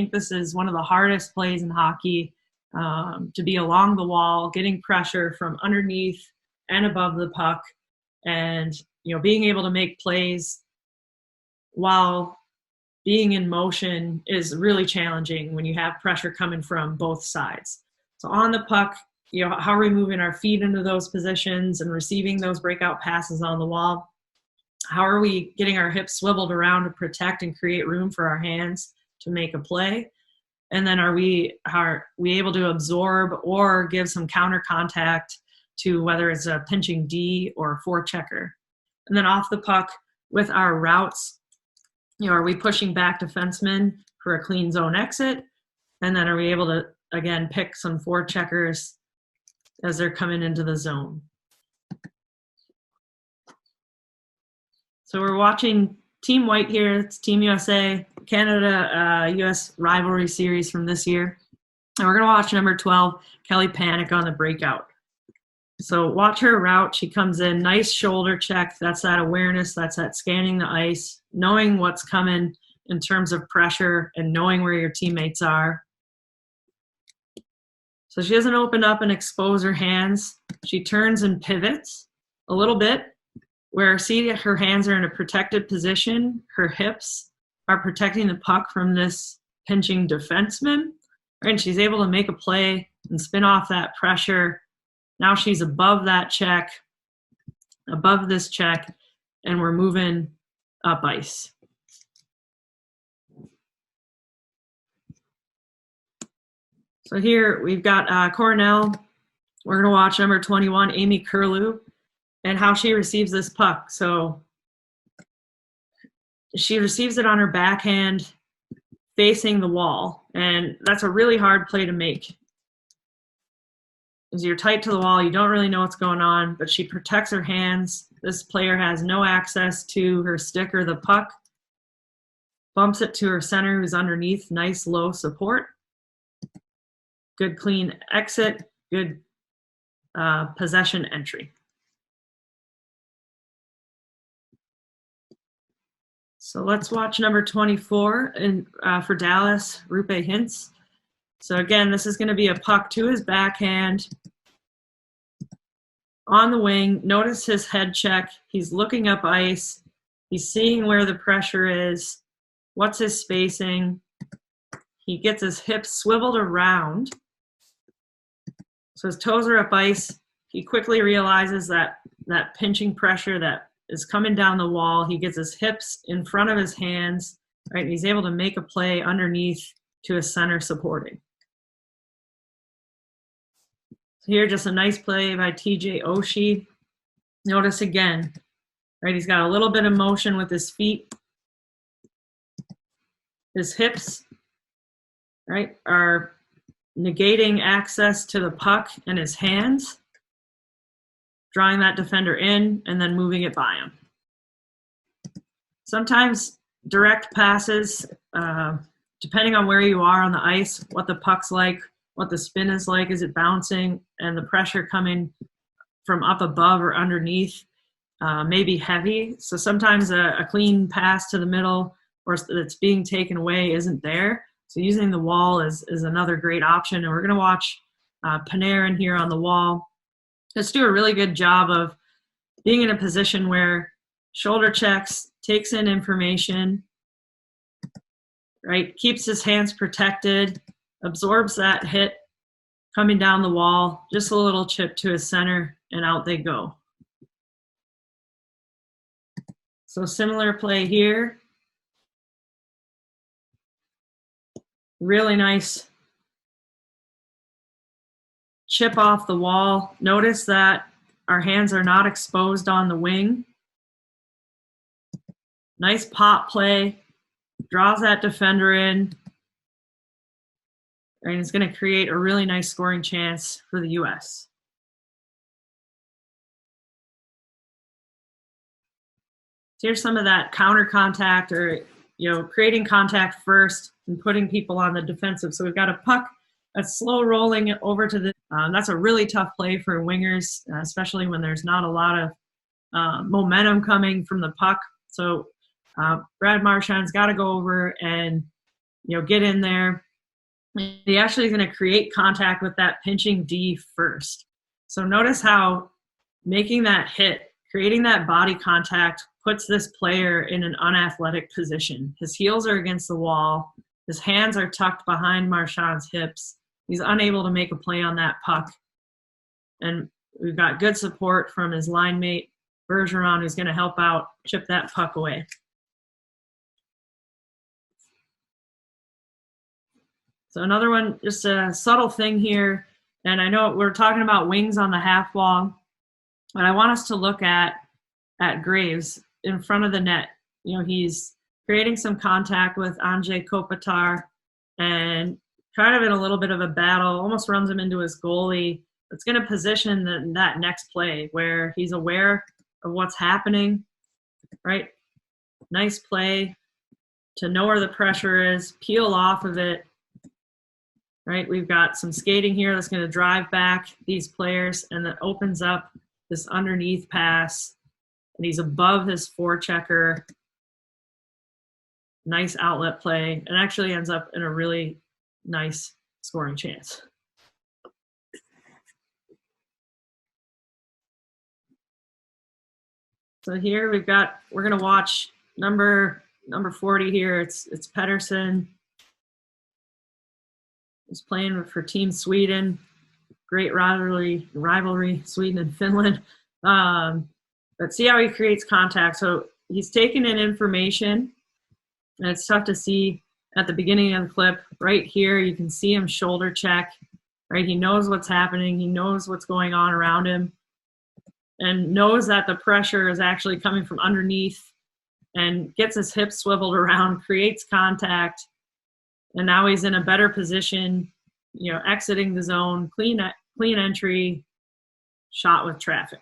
think this is one of the hardest plays in hockey, to be along the wall, getting pressure from underneath and above the puck, and being able to make plays while being in motion is really challenging when you have pressure coming from both sides. So on the puck, how are we moving our feet into those positions and receiving those breakout passes on the wall? How are we getting our hips swiveled around to protect and create room for our hands to make a play? And then are we able to absorb or give some counter contact to whether it's a pinching D or a forechecker? And then off the puck with our routes, are we pushing back defensemen for a clean zone exit? And then are we able to, again, pick some forecheckers as they're coming into the zone? So we're watching Team White here. It's Team USA, Canada, US rivalry series from this year. And we're going to watch number 12, Kelly Panic, on the breakout. So watch her route. She comes in, nice shoulder check. That's that awareness. That's that scanning the ice, knowing what's coming in terms of pressure and knowing where your teammates are. So she doesn't open up and expose her hands. She turns and pivots a little bit, where see her hands are in a protected position. Her hips are protecting the puck from this pinching defenseman. And she's able to make a play and spin off that pressure. Now she's above that check, above this check, and we're moving up ice. So here we've got Cornell. We're going to watch number 21, Amy Curlew, and how she receives this puck. So she receives it on her backhand facing the wall, and that's a really hard play to make. As you're tight to the wall, you don't really know what's going on, but she protects her hands. This player has no access to her stick or the puck. Bumps it to her center, who's underneath. Nice low support. Good clean exit. Good possession entry. So let's watch number 24 for Dallas, Roope Hintz. So again, this is going to be a puck to his backhand on the wing. Notice his head check. He's looking up ice. He's seeing where the pressure is. What's his spacing? He gets his hips swiveled around. So his toes are up ice. He quickly realizes that pinching pressure that is coming down the wall. He gets his hips in front of his hands, right? And he's able to make a play underneath to his center supporting. So here, just a nice play by TJ Oshie. Notice again, right? He's got a little bit of motion with his feet. His hips, right, are negating access to the puck, and his hands, drawing that defender in and then moving it by him. Sometimes direct passes, depending on where you are on the ice, what the puck's like, what the spin is like, is it bouncing, and the pressure coming from up above or underneath may be heavy. So sometimes a clean pass to the middle or that's being taken away isn't there. So using the wall is another great option. And we're going to watch Panarin here on the wall. Let's do a really good job of being in a position where shoulder checks, takes in information, right? Keeps his hands protected, absorbs that hit coming down the wall, just a little chip to his center, and out they go. So similar play here. Really nice chip off the wall. Notice that our hands are not exposed on the wing. Nice pop play. Draws that defender in. And it's going to create a really nice scoring chance for the U.S. So here's some of that counter contact, or creating contact first and putting people on the defensive. So we've got a puck that's slow rolling over to the. That's a really tough play for wingers, especially when there's not a lot of momentum coming from the puck. So Brad Marchand's got to go over and get in there. He actually is going to create contact with that pinching D first. So notice how making that hit, creating that body contact, puts this player in an unathletic position. His heels are against the wall. His hands are tucked behind Marchand's hips. He's unable to make a play on that puck. And we've got good support from his line mate, Bergeron, who's going to help out, chip that puck away. So another one, just a subtle thing here, and I know we're talking about wings on the half wall, but I want us to look at Graves in front of the net. He's creating some contact with Anze Kopitar and kind of in a little bit of a battle, almost runs him into his goalie. It's going to position that next play where he's aware of what's happening, right? Nice play to know where the pressure is, peel off of it, right? We've got some skating here that's going to drive back these players, and that opens up this underneath pass, and he's above his forechecker. Nice outlet play, and actually ends up in a really nice scoring chance. So here we're going to watch number 40 here. It's Pettersson. He's playing for Team Sweden. Great rivalry, Sweden and Finland. But see how he creates contact. So he's taking in information, and it's tough to see at the beginning of the clip. Right here, you can see him shoulder check, right? He knows what's happening. He knows what's going on around him and knows that the pressure is actually coming from underneath, and gets his hips swiveled around, creates contact, and now he's in a better position, exiting the zone, clean entry, shot with traffic.